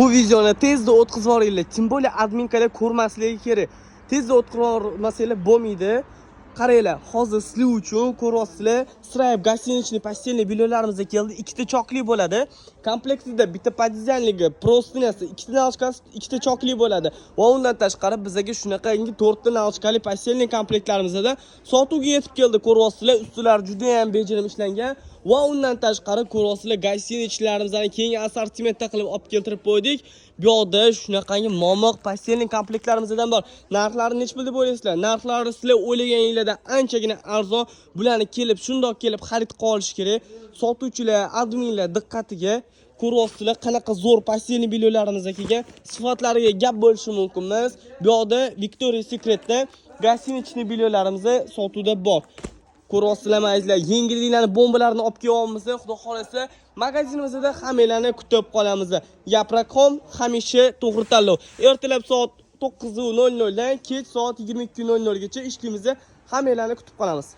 Bu videoni tezda o'tkazib yuboringlar. Kim bo'la adminkalar ko'rmasligi kerak. Tezda o'tkazib yubormasanglar bo'lmaydi. Qaranglar, hozir sizlar uchun ko'ryapsizlar, Stripe гостиничный постельный binolarimiz keldi. Ikkita chokli bo'ladi. Komplektida bitta podizyanligi, prostinasi, ikkita navchkasi, ikkita chokli bo'ladi. Va undan tashqari bizga shunaqangi 4 ta navchkali постельный komplektlarimizda sotuvga yetib keldi. Ko'ryapsizlar, ustlari juda ham bejirim ishlangan. Va undan tashqari ko'ryapsizlar, gостиничlarimizni keng assortimentda qilib olib keltirib qo'ydik. Bu yoqda shunaqangi momoq постельный komplektlarimizdan bor. Narxlari nech pul deb o'ylaysizlar? Narxlari sizlar o'ylaganingizdan anchagina arzon. Bularni shundoq kelib xarid qilish kerak. Sotuvchilar, adminlar diqqatiga. Ko'ryapsizlar, qanaqa zo'r постельный binolarimiz kelgan. Sifatlariga gap bo'lishi mumkin emas. Bu yoqda Victoria's Secret'da гостиничный binolarimiz sotuvda bor. Ko'ryapsizlar, azizlar, yengilliklarni, bombalarni olib kelyapmiz. Xudo xolasa, magazinimizda hammanglarni kutib qolamiz. Yaproqxom hamisha to'g'ri tanlov. Ertalab soat 9:00 dan kech soat 22:00 gacha ishlaymiz. Hammanglarni kutib qolamiz.